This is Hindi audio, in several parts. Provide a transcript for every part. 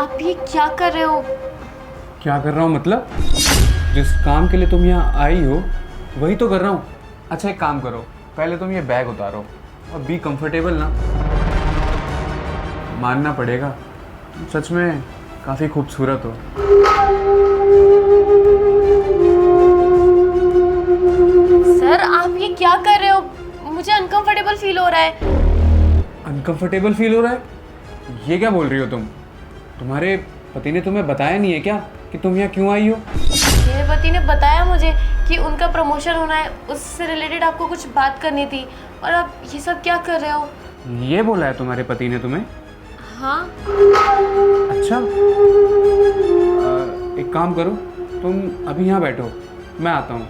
आप ये क्या कर रहे हो? क्या कर रहा हूँ मतलब? जिस काम के लिए तुम यहाँ आई हो वही तो कर रहा हूँ। अच्छा एक काम करो, पहले तुम ये बैग उतारो और बी कंफर्टेबल ना। मानना पड़ेगा, तुम सच में काफ़ी खूबसूरत हो। सर आप ये क्या कर रहे हो? मुझे अनकंफर्टेबल फील हो रहा है। अनकंफर्टेबल फील हो रहा है? ये क्या बोल रही हो तुम? तुम्हारे पति ने तुम्हें बताया नहीं है क्या कि तुम यहाँ क्यों आई हो? मेरे पति ने बताया मुझे कि उनका प्रमोशन होना है, उससे रिलेटेड आपको कुछ बात करनी थी, और आप ये सब क्या कर रहे हो? ये बोला है तुम्हारे पति ने तुम्हें? हाँ। अच्छा, एक काम करो, तुम अभी यहाँ बैठो, मैं आता हूँ।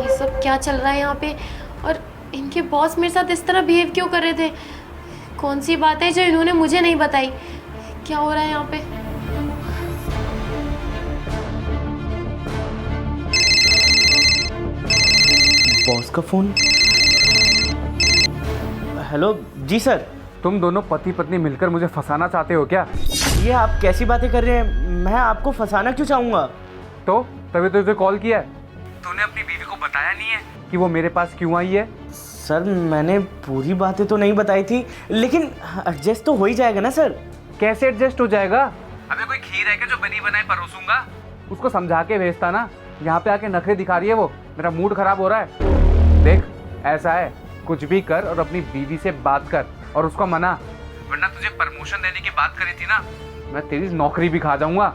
ये सब क्या चल रहा है यहाँ पे? और इनके बॉस मेरे साथ इस तरह बिहेव क्यों कर रहे थे? कौन सी बात है जो इन्होंने मुझे नहीं बताई? क्या हो रहा है यहाँ पे? बॉस का फोन। हेलो जी सर। तुम दोनों पति पत्नी मिलकर मुझे फंसाना चाहते हो क्या? ये आप कैसी बातें कर रहे हैं? मैं आपको फंसाना क्यों चाहूँगा? तो तभी तो तुझे कॉल किया है। तूने अपनी बीवी को बताया नहीं है कि वो मेरे पास क्यों आई है? सर मैंने पूरी बातें तो नहीं बताई थी, लेकिन एडजस्ट तो हो ही जाएगा ना सर। कैसे एडजस्ट हो जाएगा? अबे कोई खीर है क्या जो बनी बनाई परोसूंगा? उसको समझा के भेजता ना, यहाँ पे आके नखरे दिखा रही है वो। मेरा मूड खराब हो रहा है। देख ऐसा है, कुछ भी कर और अपनी बीवी से बात कर और उसको मना, वरना तुझे प्रमोशन देने की बात करी थी ना, मैं तेरी नौकरी भी खा जाऊंगा।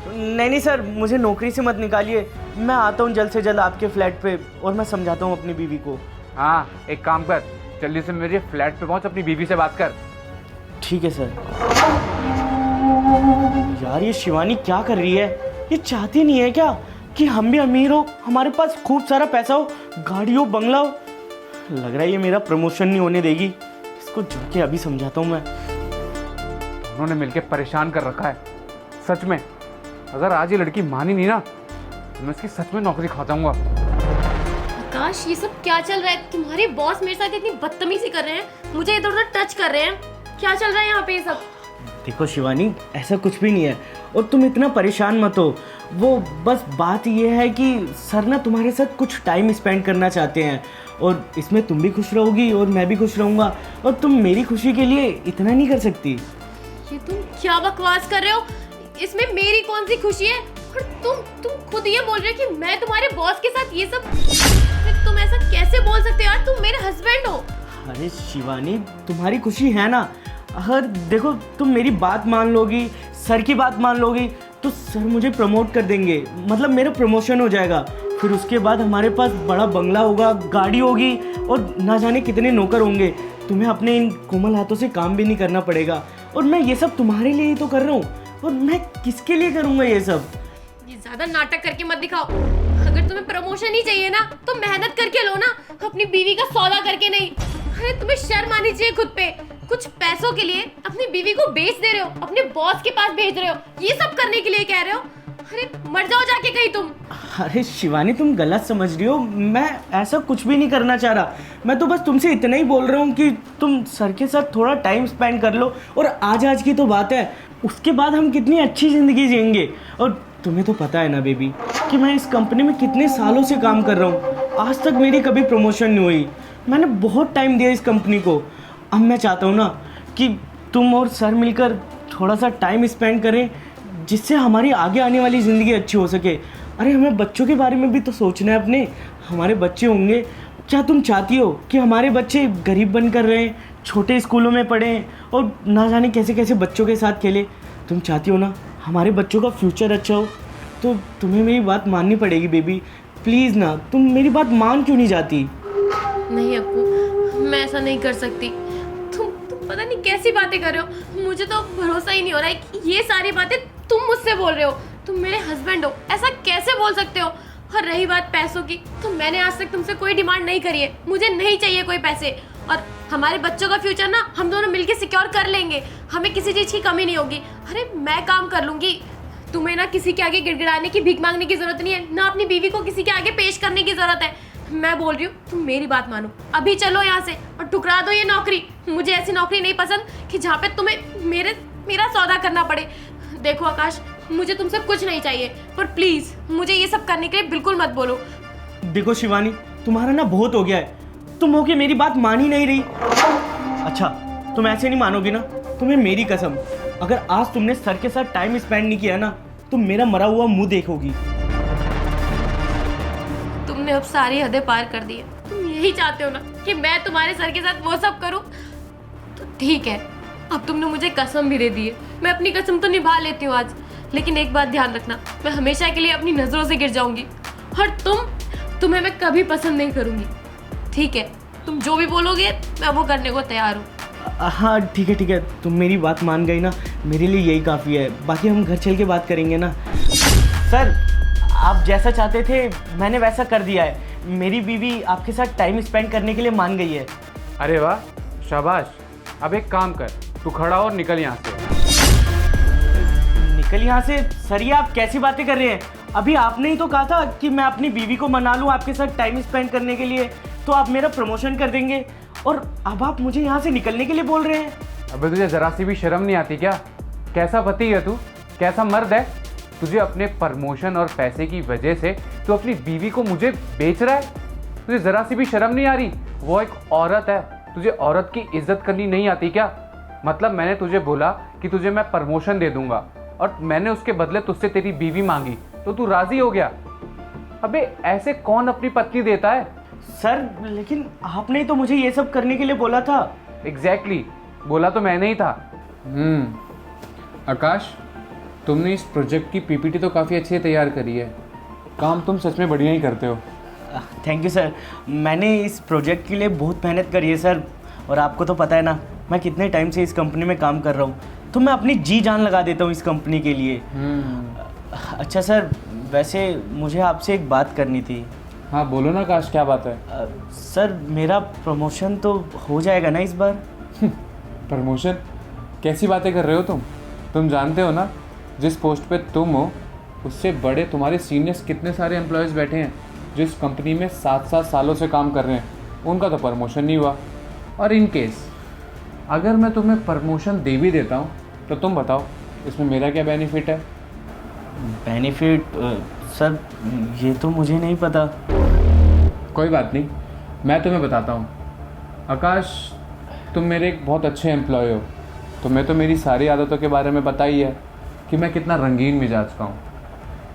नहीं सर, मुझे नौकरी से मत निकालिए। मैं आता हूँ जल्द से जल्द आपके फ्लैट पे और मैं समझाता हूँ अपनी बीवी को। हाँ एक काम कर, जल्दी से मेरे फ्लैट पे पहुंच, अपनी बीवी से बात कर। ठीक है सर। यार ये शिवानी क्या कर रही है? ये चाहती नहीं है क्या कि हम भी अमीर हो, हमारे पास खूब सारा पैसा हो, गाड़ी हो, बंगला हो? लग रहा है ये मेरा प्रमोशन नहीं होने देगी। इसको जाके अभी समझाता हूँ मैं। उन्होंने मिलके परेशान कर रखा है सच में। अगर आज ये लड़की मानी नहीं ना तो मैं इसकी सच में नौकरी खा जाऊंगा। आकाश ये सब क्या चल रहा है? तुम्हारे बॉस मेरे साथ इतनी बदतमीजी कर रहे हैं, मुझे इधर उधर टच कर रहे हैं। क्या चल रहा है यहाँ पे ये सब? देखो शिवानी, ऐसा कुछ भी नहीं है और तुम इतना परेशान मत हो। वो बस बात ये है कि सर ना तुम्हारे साथ कुछ टाइम स्पेंड करना चाहते हैं और इसमें तुम भी खुश रहोगी और मैं भी खुश रहूँगा, और तुम मेरी खुशी के लिए इतना नहीं कर सकती। ये तुम क्या बकवास कर रहे हो? इसमें मेरी कौन सी खुशी है? और तुम खुद ये बोल रहे हो कि मैं तुम्हारे बॉस के साथ ये सब? तुम ऐसा कैसे बोल सकते हो यार? तुम मेरे हस्बैंड हो। अरे शिवानी, तुम्हारी खुशी है ना? अगर देखो तुम मेरी बात मान लोगी, सर की बात मान लोगी, तो सर मुझे प्रमोट कर देंगे, मतलब मेरा प्रमोशन हो जाएगा। फिर उसके बाद हमारे पास बड़ा बंगला होगा, गाड़ी होगी और ना जाने कितने नौकर होंगे। तुम्हें अपने इन कोमल हाथों से काम भी नहीं करना पड़ेगा। और मैं ये सब तुम्हारे लिए ही तो कर रहा हूँ, और मैं किसके लिए करूँगा ये सब? ये ज्यादा नाटक करके मत दिखाओ। अगर तुम्हें प्रमोशन ही चाहिए ना तो मेहनत करके लो ना, अपनी बीवी का सौदा करके नहीं। अरे तुम्हें शर्म आनी चाहिए खुद पे। कुछ पैसों के लिए अपनी बीवी को बेच दे रहे हो, अपने बॉस के पास भेज रहे हो, ये सब करने के लिए कह रहे हो? अरे मर जाओ जाके कहीं तुम। अरे शिवानी, तुम गलत समझ रही हो। मैं ऐसा कुछ भी नहीं करना चाह रहा। मैं तो बस तुमसे इतना ही बोल रहा हूँ कि तुम सर के साथ थोड़ा टाइम स्पेंड कर लो, और आज की तो बात है, उसके बाद हम कितनी अच्छी ज़िंदगी जिएंगे। और तुम्हें तो पता है ना बेबी कि मैं इस कंपनी में कितने सालों से काम कर रहा हूँ, आज तक मेरी कभी प्रमोशन नहीं हुई। मैंने बहुत टाइम दिया इस कंपनी को। अब मैं चाहता हूँ ना कि तुम और सर मिलकर थोड़ा सा टाइम स्पेंड करें, जिससे हमारी आगे आने वाली ज़िंदगी अच्छी हो सके। अरे हमें बच्चों के बारे में भी तो सोचना है अपने। हमारे बच्चे होंगे। क्या तुम चाहती हो कि हमारे बच्चे गरीब बनकर रहें, छोटे स्कूलों में पढ़ें और ना जाने कैसे कैसे बच्चों के साथ खेलें? तुम चाहती हो ना हमारे बच्चों का फ्यूचर अच्छा हो? तो तुम्हें मेरी बात माननी पड़ेगी बेबी। प्लीज़ ना, तुम मेरी बात मान क्यों नहीं जाती? नहीं अप्पू, मैं ऐसा नहीं कर सकती। तुम पता नहीं कैसी बातें कर रहे हो। मुझे तो भरोसा ही नहीं हो रहा है कि ये सारी बातें तुम मुझसे बोल रहे हो। तुम मेरे हस्बैंड हो, ऐसा कैसे बोल सकते हो? और रही बात पैसों की, तो मैंने आज तक तुमसे कोई डिमांड नहीं करी है। मुझे नहीं चाहिए कोई पैसे, और हमारे बच्चों का फ्यूचर ना हम दोनों मिलके सिक्योर कर लेंगे। हमें किसी चीज़ की कमी नहीं होगी। अरे मैं काम कर लूँगी। तुम्हें ना किसी के आगे गिड़गिड़ाने की, भीख मांगने की जरूरत नहीं है, ना अपनी बीवी को किसी के आगे पेश करने की जरूरत है। मैं बोल रही हूँ तुम मेरी बात मानो, अभी चलो यहाँ से और ठुकरा दो ये नौकरी। मुझे ऐसी नौकरी नहीं पसंद कि जहाँ पे तुम्हें मेरा सौदा करना पड़े। देखो आकाश, मुझे तुमसे कुछ नहीं चाहिए, पर प्लीज मुझे ये सब करने के लिए बिल्कुल मत बोलो। देखो शिवानी, तुम्हारा ना बहुत हो गया है। तुम हो के मेरी बात मान ही नहीं रही। अच्छा, तुम ऐसे नहीं मानोगी ना? तुम्हें मेरी कसम, अगर आज तुमने सर के साथ टाइम स्पेंड नहीं किया ना, तुम मेरा मरा हुआ मुंह देखोगी। तुमने अब सारी हदें पार कर दी है। तुम यही चाहते हो ना कि मैं तुम्हारे सर के साथ वो सब करूं? तो ठीक है, अब तुमने मुझे कसम भी दे दी है, मैं अपनी कसम तो निभा लेती हूँ आज। लेकिन एक बात ध्यान रखना, मैं हमेशा के लिए अपनी नजरों से गिर जाऊंगी और तुम्हें मैं कभी पसंद नहीं करूंगी। ठीक है, तुम जो भी बोलोगे मैं वो करने को तैयार हूँ। हाँ ठीक है, तुम मेरी बात मान गई ना, मेरे लिए यही काफ़ी है। बाकी हम घर चल के बात करेंगे ना। सर, आप जैसा चाहते थे मैंने वैसा कर दिया है। मेरी बीवी आपके साथ टाइम स्पेंड करने के लिए मान गई है। अरे वाह, शाबाश। अब एक काम कर, तू खड़ा हो और निकल यहाँ से। निकल यहाँ से? सर, ये आप कैसी बातें कर रहे हैं? अभी आपने ही तो कहा था कि मैं अपनी बीवी को मना लूँ आपके साथ टाइम स्पेंड करने के लिए, तो आप मेरा प्रमोशन कर देंगे, और अब आप मुझे यहाँ से निकलने के लिए बोल रहे हैं। अबे तुझे जरा सी भी शर्म नहीं आती क्या? कैसा पति है तू, कैसा मर्द है? तुझे अपने प्रमोशन और पैसे की वजह से तू अपनी बीवी को मुझे बेच रहा है? तुझे जरा सी भी शर्म नहीं आ रही? वो एक औरत है, तुझे औरत की इज्जत करनी नहीं आती क्या? मतलब मैंने तुझे बोला कि तुझे मैं प्रमोशन दे दूंगा और मैंने उसके बदले तुझसे तेरी बीवी मांगी तो तू राजी हो गया। अबे ऐसे कौन अपनी पत्नी देता है? सर, लेकिन आपने ही तो मुझे ये सब करने के लिए बोला था। एग्जैक्टली, बोला तो मैंने ही था। आकाश, तुमने इस प्रोजेक्ट की पीपीटी तो काफ़ी अच्छी तैयार करी है। काम तुम सच में बढ़िया ही करते हो। Thank you sir. मैंने इस प्रोजेक्ट के लिए बहुत मेहनत करी है सर, और आपको तो पता है ना मैं कितने टाइम से इस कंपनी में काम कर रहा हूँ, तो मैं अपनी जी जान लगा देता हूँ इस कंपनी के लिए। अच्छा सर, वैसे मुझे आपसे एक बात करनी थी। हाँ बोलो ना आकाश, क्या बात है? सर, मेरा प्रमोशन तो हो जाएगा ना इस बार? प्रमोशन? कैसी बातें कर रहे हो तुम? तुम जानते हो ना जिस पोस्ट पे तुम हो उससे बड़े तुम्हारे सीनियर्स कितने सारे एम्प्लॉयज़ बैठे हैं जो इस कंपनी में 7-7 सालों से काम कर रहे हैं, उनका तो प्रमोशन नहीं हुआ। और इन केस अगर मैं तुम्हें प्रमोशन दे भी देता हूँ तो तुम बताओ इसमें मेरा क्या बेनिफिट है? बेनिफिट? सर, ये तो मुझे नहीं पता। कोई बात नहीं, मैं तुम्हें बताता हूँ। आकाश, तुम मेरे एक बहुत अच्छे एम्प्लॉय हो। तुम्हें तो मेरी सारी आदतों के बारे में पता ही है कि मैं कितना रंगीन मिजाज का हूँ।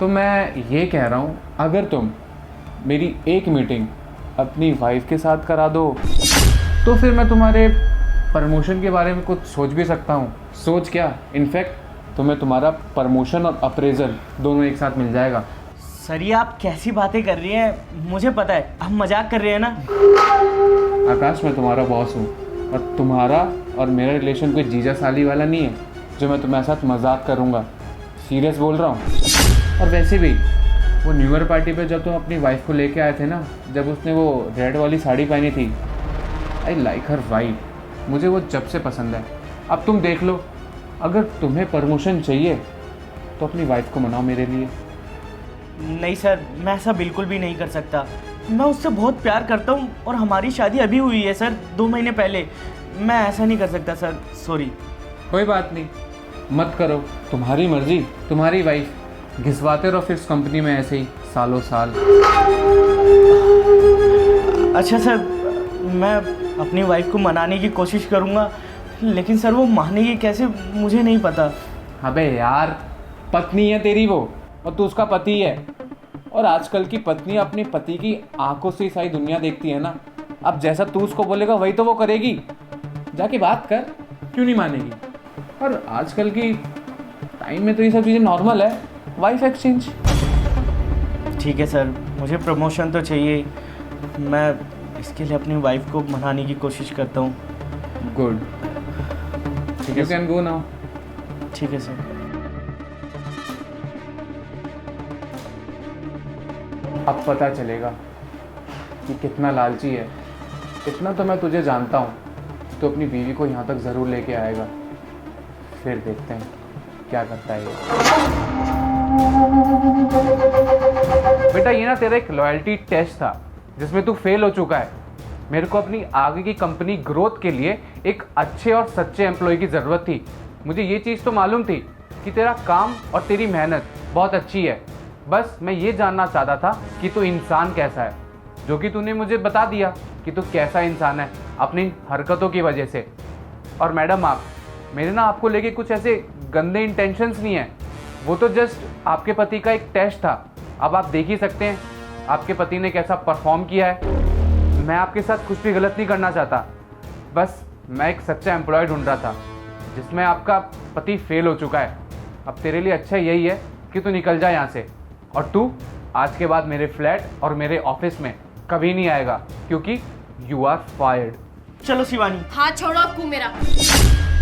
तो मैं ये कह रहा हूँ, अगर तुम मेरी एक मीटिंग अपनी वाइफ के साथ करा दो तो फिर मैं तुम्हारे प्रमोशन के बारे में कुछ सोच भी सकता हूँ। सोच क्या, इनफैक्ट तुम्हें तुम्हारा प्रमोशन और अप्रेजल दोनों एक साथ मिल जाएगा। सर, ये आप कैसी बातें कर रही हैं? मुझे पता है आप मजाक कर रहे हैं ना। आकाश, मैं तुम्हारा बॉस हूँ और तुम्हारा और मेरा रिलेशन कोई जीजा साली वाला नहीं है जो मैं तुम्हारे साथ मजाक करूँगा। सीरियस बोल रहा हूँ। और वैसे भी वो न्यू ईयर पार्टी पे जब तुम अपनी वाइफ को लेके आए थे ना, जब उसने वो रेड वाली साड़ी पहनी थी, आई लाइक हर वाइफ। मुझे वो जब से पसंद है। अब तुम देख लो, अगर तुम्हें प्रमोशन चाहिए तो अपनी वाइफ को मनाओ मेरे लिए। नहीं सर, मैं ऐसा बिल्कुल भी नहीं कर सकता। मैं उससे बहुत प्यार करता हूँ और हमारी शादी अभी हुई है सर, 2 महीने पहले। मैं ऐसा नहीं कर सकता सर, सॉरी। कोई बात नहीं, मत करो, तुम्हारी मर्जी, तुम्हारी वाइफ। घिसवाते रहो फिर इस कंपनी में ऐसे ही सालों साल। अच्छा सर, मैं अपनी वाइफ को मनाने की कोशिश करूँगा, लेकिन सर वो मानेगी कैसे मुझे नहीं पता। अबे यार, पत्नी है तेरी वो और तू उसका पति है। और आजकल की पत्नी अपने पति की आंखों से सारी दुनिया देखती है ना। अब जैसा तू उसको बोलेगा वही तो वो करेगी। जाके बात कर, क्यों नहीं मानेगी? और आजकल की टाइम में तो ये सब चीज़ें नॉर्मल है, वाइफ एक्सचेंज। ठीक है सर, मुझे प्रमोशन तो चाहिए। मैं इसके लिए अपनी वाइफ को मनाने की कोशिश करता हूँ। गुड, ठीक यू है कैन गो नाउ। ठीक है सर। अब पता चलेगा कि कितना लालची है। इतना तो मैं तुझे जानता हूँ, तो अपनी बीवी को यहाँ तक ज़रूर लेके आएगा। फिर देखते हैं क्या करता है ये। बेटा, ये ना तेरा एक लॉयल्टी टेस्ट था जिसमें तू फेल हो चुका है। मेरे को अपनी आगे की कंपनी ग्रोथ के लिए एक अच्छे और सच्चे एम्प्लॉय की ज़रूरत थी। मुझे ये चीज़ तो मालूम थी कि तेरा काम और तेरी मेहनत बहुत अच्छी है। बस मैं ये जानना चाहता था कि तू इंसान कैसा है, जो कि तूने मुझे बता दिया कि तू कैसा इंसान है अपनी हरकतों की वजह से। और मैडम, आप मेरे ना आपको लेके कुछ ऐसे गंदे इंटेंशंस नहीं है, वो तो जस्ट आपके पति का एक टेस्ट था। अब आप देख ही सकते हैं आपके पति ने कैसा परफॉर्म किया है। मैं आपके साथ कुछ भी गलत नहीं करना चाहता, बस मैं एक सच्चा एम्प्लॉय ढूंढ रहा था जिसमें आपका पति फेल हो चुका है। अब तेरे लिए अच्छा यही है कि तू निकल जा यहाँ से, और तू आज के बाद मेरे फ्लैट और मेरे ऑफिस में कभी नहीं आएगा, क्योंकि यू आर फायर्ड। चलो शिवानी। हाथ छोड़ो अक्कू मेरा।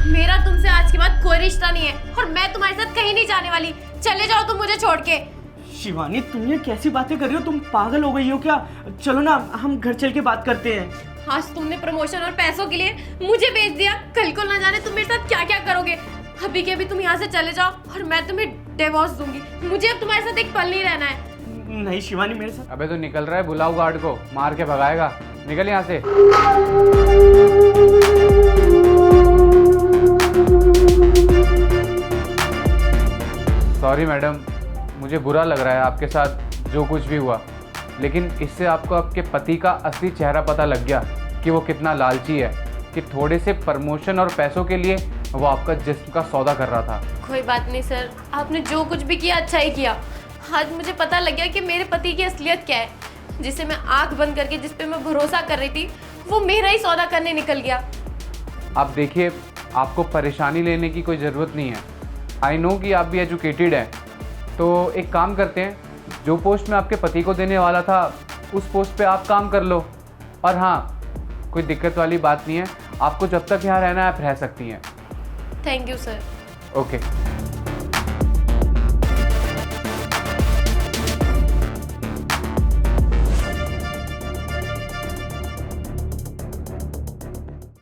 मेरा तुमसे आज के बाद कोई रिश्ता नहीं है और मैं तुम्हारे साथ कहीं नहीं जाने वाली। चले जाओ तुम मुझे छोड़ के। शिवानी, तुम ये कैसी बातें कर रही हो? तुम पागल हो गई हो क्या? चलो ना, हम घर चल के बात करते हैं। आज तुमने प्रमोशन और पैसों के लिए मुझे बेच दिया, कल को ना जाने तुम मेरे साथ क्या क्या करोगे। अभी के अभी तुम यहाँ से चले जाओ और मैं तुम्हें डिवोर्स दूंगी। मुझे अब तुम्हारे साथ एक पल नहीं रहना है। नहीं शिवानी, मेरे साथ। अबे तो निकल रहा है, बुलाओ गार्ड को, मार के भगाएगा। निकल यहाँ से। सॉरी मैडम, मुझे बुरा लग रहा है आपके साथ जो कुछ भी हुआ, लेकिन इससे आपको आपके पति का असली चेहरा पता लग गया कि वो कितना लालची है, कि थोड़े से प्रमोशन और पैसों के लिए वो आपका जिस्म का सौदा कर रहा था। कोई बात नहीं सर, आपने जो कुछ भी किया अच्छा ही किया। आज मुझे पता लग गया कि मेरे पति की असलियत क्या है। जिसे मैं आंख बंद करके जिस पे मैं भरोसा कर रही थी, वो मेरा ही सौदा करने निकल गया। आप देखिए, आपको परेशानी लेने की कोई ज़रूरत नहीं है। आई नो कि आप भी एजुकेटेड हैं, तो एक काम करते हैं, जो पोस्ट मैं आपके पति को देने वाला था उस पोस्ट पे आप काम कर लो। और हाँ, कोई दिक्कत वाली बात नहीं है, आपको जब तक यहाँ रहना है आप रह सकती हैं। Thank you sir. ओके।